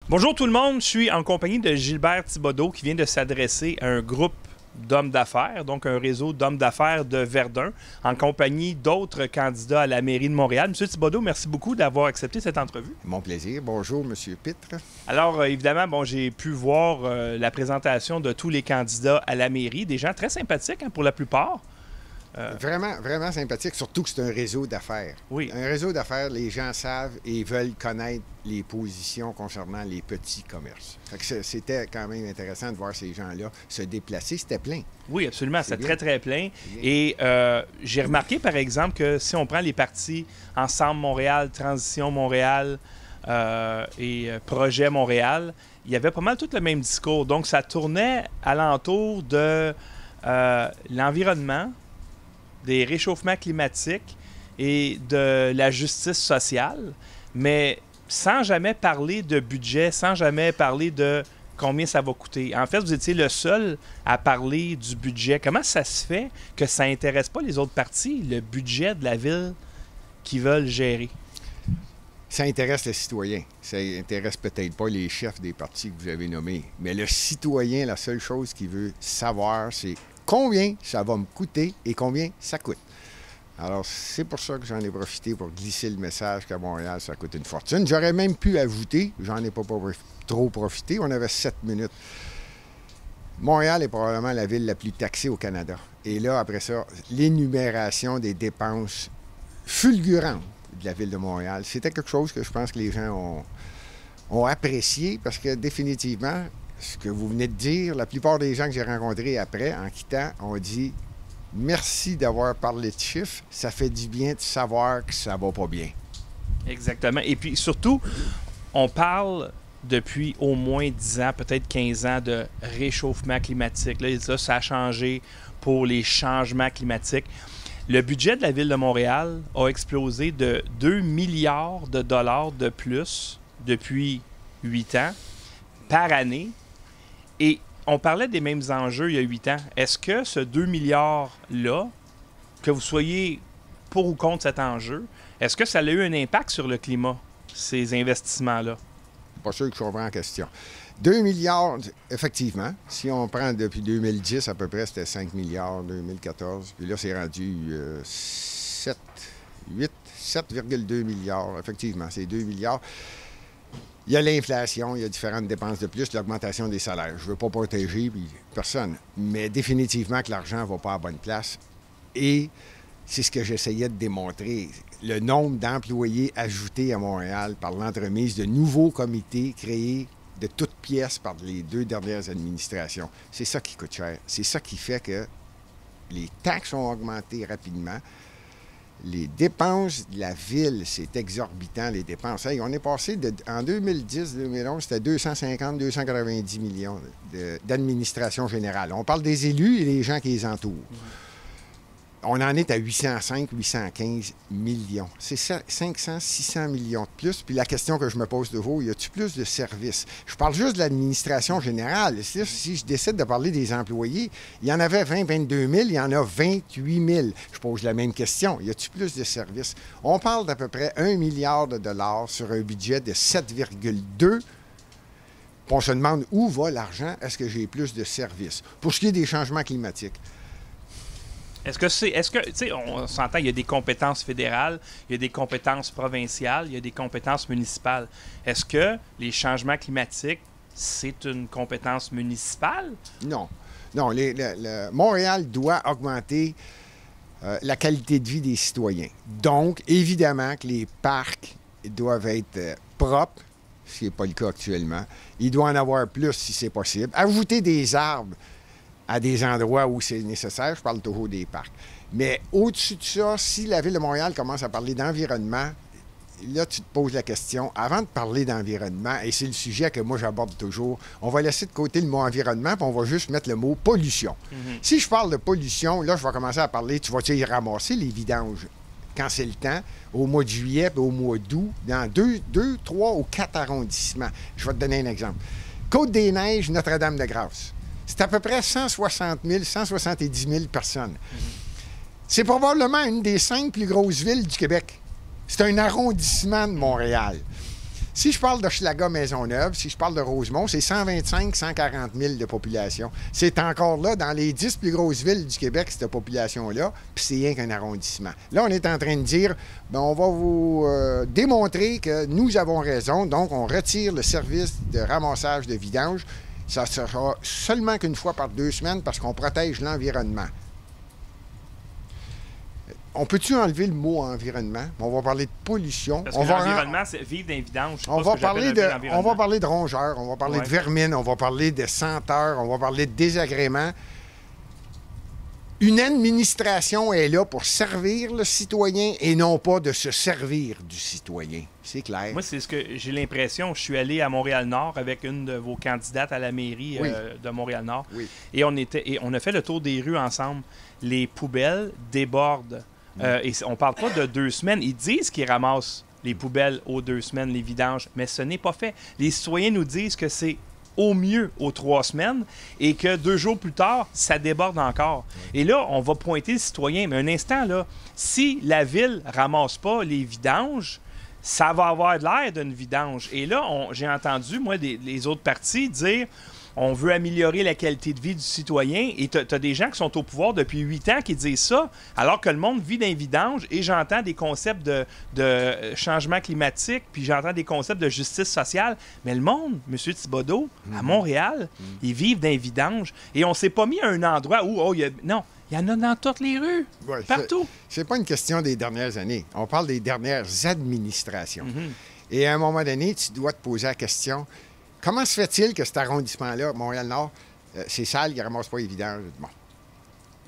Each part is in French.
Bonjour tout le monde, je suis en compagnie de Gilbert Thibodeau qui vient de s'adresser à un groupe d'hommes d'affaires, donc un réseau d'hommes d'affaires de Verdun, en compagnie d'autres candidats à la mairie de Montréal. Monsieur Thibodeau, merci beaucoup d'avoir accepté cette entrevue. Mon plaisir. Bonjour, Monsieur Pitre. Alors, évidemment, j'ai pu voir la présentation de tous les candidats à la mairie, des gens très sympathiques pour la plupart. Vraiment sympathique, surtout que c'est un réseau d'affaires. Oui. Un réseau d'affaires, les gens savent et veulent connaître les positions concernant les petits commerces. Fait que c'était quand même intéressant de voir ces gens-là se déplacer. C'était plein. Oui, absolument. C'était très, très plein. Bien. Et j'ai remarqué, par exemple, que si on prend les partis Ensemble Montréal, Transition Montréal et Projet Montréal, il y avait pas mal tout le même discours. Donc, ça tournait alentour de l'environnement, des réchauffements climatiques et de la justice sociale, mais sans jamais parler de budget, sans jamais parler de combien ça va coûter. En fait, vous étiez le seul à parler du budget. Comment ça se fait que ça n'intéresse pas les autres partis, le budget de la ville qu'ils veulent gérer? Ça intéresse le citoyen. Ça intéresse peut-être pas les chefs des partis que vous avez nommés. Mais le citoyen, la seule chose qu'il veut savoir, c'est combien ça va me coûter et combien ça coûte. Alors, c'est pour ça que j'en ai profité pour glisser le message qu'à Montréal, ça coûte une fortune. J'aurais même pu ajouter, j'en ai pas trop profité, on avait 7 minutes. Montréal est probablement la ville la plus taxée au Canada. Et là, après ça, l'énumération des dépenses fulgurantes de la ville de Montréal, c'était quelque chose que je pense que les gens ont apprécié parce que définitivement, ce que vous venez de dire, la plupart des gens que j'ai rencontrés après, en quittant, ont dit « Merci d'avoir parlé de chiffres, ça fait du bien de savoir que ça va pas bien. » Exactement. Et puis surtout, on parle depuis au moins 10 ans, peut-être 15 ans, de réchauffement climatique. Là, ça a changé pour les changements climatiques. Le budget de la ville de Montréal a explosé de 2 milliards de dollars de plus depuis 8 ans par année. Et on parlait des mêmes enjeux il y a 8 ans. Est-ce que ce 2 milliards-là, que vous soyez pour ou contre cet enjeu, est-ce que ça a eu un impact sur le climat, ces investissements-là? Pas sûr que je comprends la question. 2 milliards, effectivement. Si on prend depuis 2010, à peu près, c'était 5 milliards, 2014. Puis là, c'est rendu 7,2 milliards. Effectivement, c'est 2 milliards. Il y a l'inflation, il y a différentes dépenses de plus, l'augmentation des salaires. Je ne veux pas protéger personne, mais définitivement que l'argent ne va pas à la bonne place. Et c'est ce que j'essayais de démontrer. Le nombre d'employés ajoutés à Montréal par l'entremise de nouveaux comités créés de toutes pièces par les 2 dernières administrations. C'est ça qui coûte cher. C'est ça qui fait que les taxes ont augmenté rapidement. Les dépenses de la ville, c'est exorbitant, les dépenses. Hey, on est passé en 2010-2011, c'était 250-290 millions d'administration générale. On parle des élus et des gens qui les entourent. On en est à 805-815 millions. C'est 500-600 millions de plus. Puis la question que je me pose toujours, y a-t-il plus de services? Je parle juste de l'administration générale. Si je décide de parler des employés, il y en avait 20-22 000, il y en a 28 000. Je pose la même question. Y a-t-il plus de services? On parle d'à peu près 1 milliard de dollars sur un budget de 7,2. On se demande où va l'argent? Est-ce que j'ai plus de services? Pour ce qui est des changements climatiques, Est-ce que, tu sais, on s'entend, il y a des compétences fédérales, il y a des compétences provinciales, il y a des compétences municipales. Est-ce que les changements climatiques, c'est une compétence municipale? Non. Non, Montréal doit augmenter la qualité de vie des citoyens. Donc, évidemment que les parcs doivent être propres, ce qui n'est pas le cas actuellement. Il doit en avoir plus si c'est possible. Ajouter des arbres à des endroits où c'est nécessaire. Je parle toujours des parcs. Mais au-dessus de ça, si la Ville de Montréal commence à parler d'environnement, là, tu te poses la question, avant de parler d'environnement, et c'est le sujet que moi j'aborde toujours, on va laisser de côté le mot environnement, puis on va juste mettre le mot pollution. Si je parle de pollution, là, je vais commencer à parler, tu vas-tu y ramasser les vidanges quand c'est le temps, au mois de juillet et au mois d'août, dans 2, 3 ou 4 arrondissements. Je vais te donner un exemple. Côte-des-Neiges, Notre-Dame-de-Grâce. C'est à peu près 160 000, 170 000 personnes. C'est probablement une des 5 plus grosses villes du Québec. C'est un arrondissement de Montréal. Si je parle d'Hochelaga-Maisonneuve, si je parle de Rosemont, c'est 125-140 000 de population. C'est encore là, dans les 10 plus grosses villes du Québec, cette population-là, puis c'est rien qu'un arrondissement. Là, on est en train de dire, bien, on va vous démontrer que nous avons raison, donc on retire le service de ramassage de vidange. Ça sera seulement qu'une fois par 2 semaines parce qu'on protège l'environnement. On peut-tu enlever le mot environnement? On va parler de pollution. Parce que l'environnement, c'est vivre dans les vidanges. On va parler de rongeurs, on va parler de vermine, on va parler de senteurs, on va parler de désagréments. Une administration est là pour servir le citoyen et non pas de se servir du citoyen. C'est clair. Moi, c'est ce que j'ai l'impression. Je suis allé à Montréal-Nord avec une de vos candidates à la mairie de Montréal-Nord. Oui. Et on a fait le tour des rues ensemble. Les poubelles débordent. Et on ne parle pas de 2 semaines. Ils disent qu'ils ramassent les poubelles aux 2 semaines, les vidanges, mais ce n'est pas fait. Les citoyens nous disent que c'est au mieux aux 3 semaines et que 2 jours plus tard, ça déborde encore. Et là, on va pointer le citoyen. Mais un instant, là, si la ville ne ramasse pas les vidanges, ça va avoir de l'air d'une vidange. Et là, j'ai entendu, moi, les autres partis dire... On veut améliorer la qualité de vie du citoyen. Et tu as des gens qui sont au pouvoir depuis 8 ans qui disent ça, alors que le monde vit dans les vidanges. Et j'entends des concepts de changement climatique, puis j'entends des concepts de justice sociale. Mais le monde, M. Thibodeau, à Montréal, ils vivent dans les vidanges. Et on ne s'est pas mis à un endroit où... Non, il y en a dans toutes les rues, partout. C'est pas une question des dernières années. On parle des dernières administrations. Et à un moment donné, tu dois te poser la question... Comment se fait-il que cet arrondissement-là, Montréal-Nord, c'est sale, il ne ramasse pas les vidanges? Bon.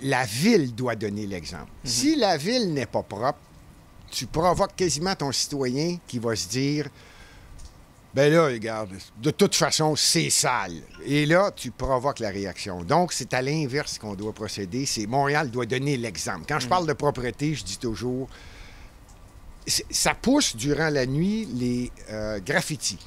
La ville doit donner l'exemple. Si la ville n'est pas propre, tu provoques quasiment ton citoyen qui va se dire ben là, regarde, de toute façon, c'est sale. Et là, tu provoques la réaction. Donc, c'est à l'inverse qu'on doit procéder. C'est Montréal doit donner l'exemple. Quand je parle de propreté, je dis toujours ça pousse durant la nuit les graffitis.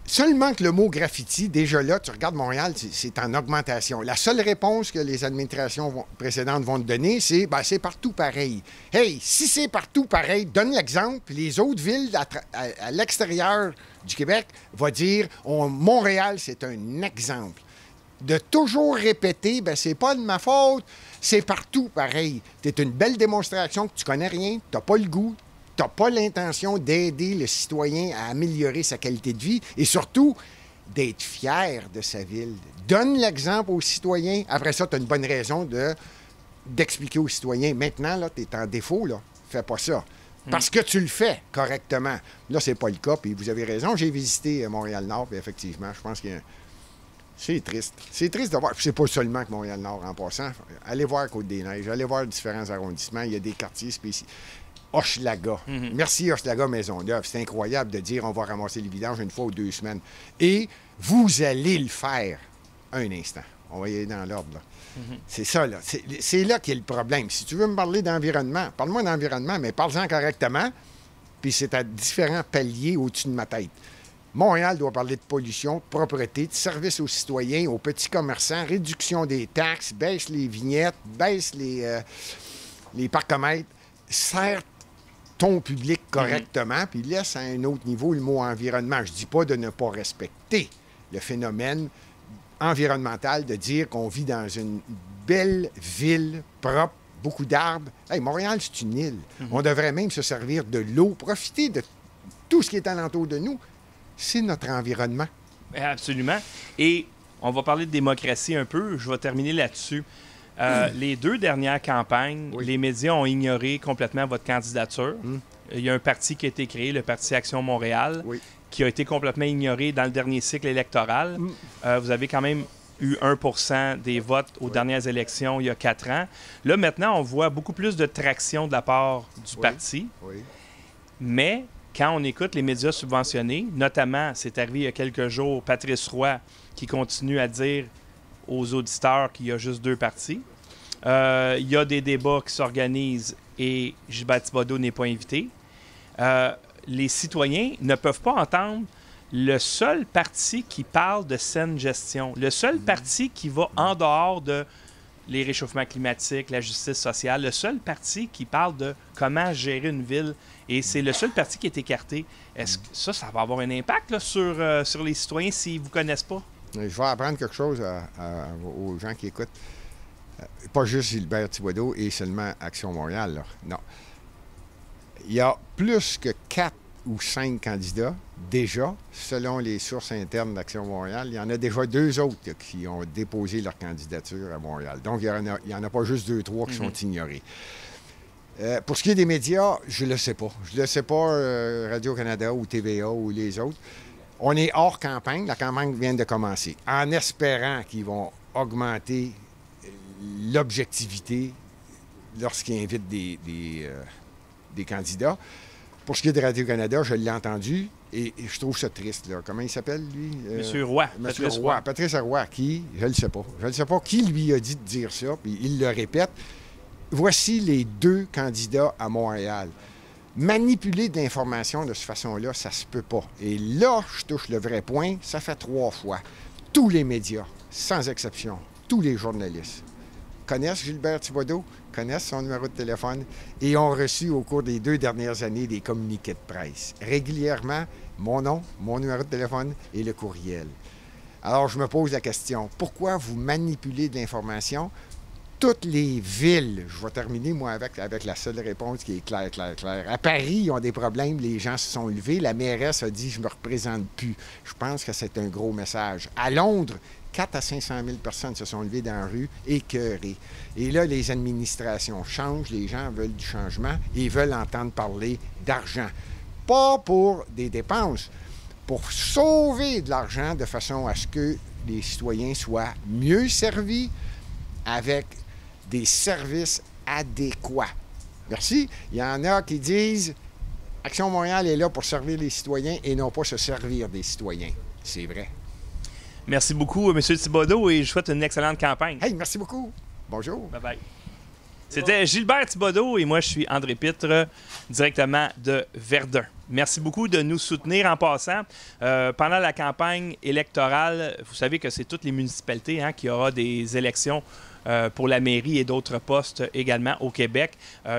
Seulement que le mot graffiti, déjà là, tu regardes Montréal, c'est en augmentation. La seule réponse que les administrations précédentes vont te donner, c'est « c'est partout pareil ». Hey, si c'est partout pareil, donne l'exemple, puis les autres villes à l'extérieur du Québec vont dire « Montréal, c'est un exemple ». De toujours répéter « c'est pas de ma faute, c'est partout pareil ». C'est une belle démonstration que tu connais rien, tu n'as pas le goût, tu n'as pas l'intention d'aider le citoyen à améliorer sa qualité de vie et surtout d'être fier de sa ville. Donne l'exemple aux citoyens. Après ça, tu as une bonne raison d'expliquer aux citoyens. Maintenant, là, tu es en défaut, là. Fais pas ça. Parce que tu le fais correctement. Là, c'est pas le cas, puis vous avez raison. J'ai visité Montréal-Nord, puis effectivement, je pense que c'est triste. C'est triste de voir. Puis c'est pas seulement que Montréal-Nord, en passant. Allez voir Côte-des-Neiges, allez voir différents arrondissements. Il y a des quartiers spécifiques. Hochelaga. Merci, Hochelaga-Maisonneuve. C'est incroyable de dire on va ramasser les vidanges une fois ou 2 semaines. Et vous allez le faire un instant. On va y aller dans l'ordre, là. C'est ça, là. C'est là qu'est le problème. Si tu veux me parler d'environnement, parle-moi d'environnement, mais parle-en correctement, puis c'est à différents paliers au-dessus de ma tête. Montréal doit parler de pollution, de propreté, de service aux citoyens, aux petits commerçants, réduction des taxes, baisse les vignettes, baisse les parcomètres, sert ton public correctement, puis laisse à un autre niveau le mot environnement. Je ne dis pas de ne pas respecter le phénomène environnemental, de dire qu'on vit dans une belle ville propre, beaucoup d'arbres. Hey, Montréal, c'est une île. On devrait même se servir de l'eau, profiter de tout ce qui est alentour de nous. C'est notre environnement. Absolument. Et on va parler de démocratie un peu. Je vais terminer là-dessus. Les 2 dernières campagnes, les médias ont ignoré complètement votre candidature. Il y a un parti qui a été créé, le Parti Action Montréal, qui a été complètement ignoré dans le dernier cycle électoral. Vous avez quand même eu 1 % des votes aux dernières élections il y a 4 ans. Là, maintenant, on voit beaucoup plus de traction de la part du parti. Mais quand on écoute les médias subventionnés, notamment, c'est arrivé il y a quelques jours, Patrice Roy, qui continue à dire aux auditeurs qu'il y a juste 2 partis. Il y a des débats qui s'organisent et Gilbert Thibodeau n'est pas invité. Les citoyens ne peuvent pas entendre le seul parti qui parle de saine gestion, le seul parti qui va en dehors de les réchauffements climatiques, la justice sociale, le seul parti qui parle de comment gérer une ville Et c'est le seul parti qui est écarté. Est-ce que ça va avoir un impact là, sur les citoyens s'ils ne vous connaissent pas? Je vais apprendre quelque chose aux gens qui écoutent. Pas juste Gilbert Thibodeau et seulement Action Montréal, là. Non. Il y a plus que 4 ou 5 candidats, déjà, selon les sources internes d'Action Montréal. Il y en a déjà 2 autres là, qui ont déposé leur candidature à Montréal. Donc, il n'y en a pas juste 2 3 qui sont ignorés. Pour ce qui est des médias, je ne le sais pas. Je ne le sais pas, Radio-Canada ou TVA ou les autres. On est hors campagne. La campagne vient de commencer. En espérant qu'ils vont augmenter l'objectivité lorsqu'ils invitent des candidats. Pour ce qui est de Radio-Canada, je l'ai entendu et je trouve ça triste. Là. Comment il s'appelle, lui? Monsieur Roy. Monsieur Roy. Patrice Roy, qui? Je ne le sais pas. Je ne sais pas qui lui a dit de dire ça, puis il le répète. Voici les 2 candidats à Montréal. Manipuler de l'information de cette façon-là, ça se peut pas. Et là, je touche le vrai point, ça fait 3 fois. Tous les médias, sans exception, tous les journalistes, connaissent Gilbert Thibodeau, connaissent son numéro de téléphone et ont reçu au cours des 2 dernières années des communiqués de presse. Régulièrement, mon nom, mon numéro de téléphone et le courriel. Alors, je me pose la question, pourquoi vous manipulez de l'information? Toutes les villes, je vais terminer, moi, avec la seule réponse qui est claire. À Paris, ils ont des problèmes, les gens se sont levés. La mairesse a dit « je me représente plus ». Je pense que c'est un gros message. À Londres, 400 à 500 000 personnes se sont levées dans la rue, écœurées. Et là, les administrations changent, les gens veulent du changement et veulent entendre parler d'argent. Pas pour des dépenses, pour sauver de l'argent de façon à ce que les citoyens soient mieux servis avec des services adéquats. Merci. Il y en a qui disent « Action Montréal est là pour servir les citoyens et non pas se servir des citoyens ». C'est vrai. Merci beaucoup, M. Thibodeau, et je souhaite une excellente campagne. Hey, merci beaucoup. Bonjour. Bye-bye. C'était Gilbert Thibodeau et moi, je suis André Pitre, directement de Verdun. Merci beaucoup de nous soutenir en passant. Pendant la campagne électorale, vous savez que c'est toutes les municipalités qui aura des élections pour la mairie et d'autres postes également au Québec.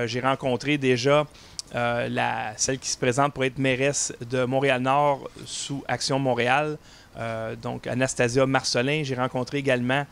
J'ai rencontré déjà celle qui se présente pour être mairesse de Montréal-Nord sous Action Montréal, donc Anastasia Marcelin. J'ai rencontré également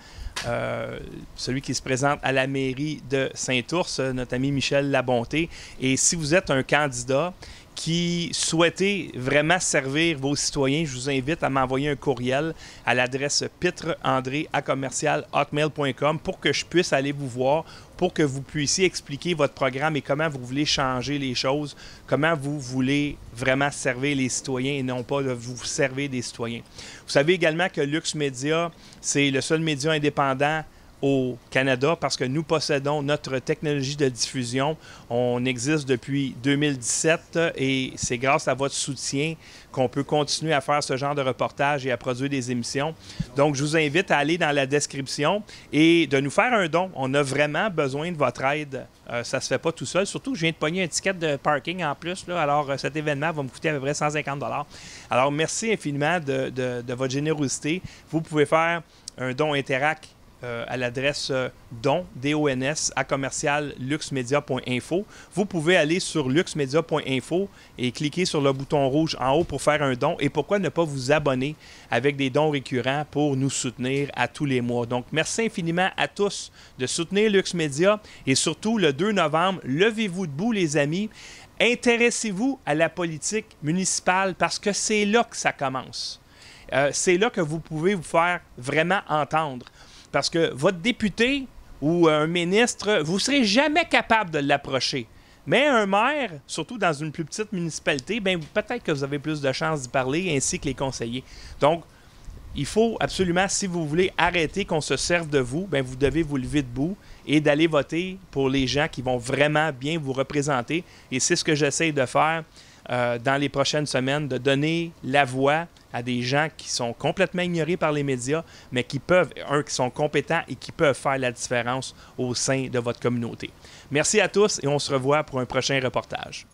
celui qui se présente à la mairie de Saint-Ours, notre ami Michel Labonté. Et si vous êtes un candidat qui souhaitez vraiment servir vos citoyens, je vous invite à m'envoyer un courriel à l'adresse pitreandré@hotmail.com pour que je puisse aller vous voir, pour que vous puissiez expliquer votre programme et comment vous voulez changer les choses, comment vous voulez vraiment servir les citoyens et non pas vous servir des citoyens. Vous savez également que Lux Media, c'est le seul média indépendant au Canada parce que nous possédons notre technologie de diffusion. On existe depuis 2017 et c'est grâce à votre soutien qu'on peut continuer à faire ce genre de reportage et à produire des émissions. Donc, je vous invite à aller dans la description et de nous faire un don. On a vraiment besoin de votre aide. Ça ne se fait pas tout seul. Surtout que je viens de pogner un ticket de parking en plus. Là. Alors, cet événement va me coûter à peu près 150 $. Alors, merci infiniment de votre générosité. Vous pouvez faire un don Interac à l'adresse don, D-O-N-S, à commercial luxmedia.info. Vous pouvez aller sur luxmedia.info et cliquer sur le bouton rouge en haut pour faire un don. Et pourquoi ne pas vous abonner avec des dons récurrents pour nous soutenir à tous les mois. Donc, merci infiniment à tous de soutenir Lux Media et surtout, le 2 novembre, levez-vous debout, les amis. Intéressez-vous à la politique municipale parce que c'est là que ça commence. C'est là que vous pouvez vous faire vraiment entendre. Parce que votre député ou un ministre, vous ne serez jamais capable de l'approcher. Mais un maire, surtout dans une plus petite municipalité, bien, peut-être que vous avez plus de chances d'y parler, ainsi que les conseillers. Donc, il faut absolument, si vous voulez arrêter qu'on se serve de vous, bien, vous devez vous lever debout et d'aller voter pour les gens qui vont vraiment bien vous représenter. Et c'est ce que j'essaie de faire dans les prochaines semaines, de donner la voix à des gens qui sont complètement ignorés par les médias, mais qui sont compétents et qui peuvent faire la différence au sein de votre communauté. Merci à tous et on se revoit pour un prochain reportage.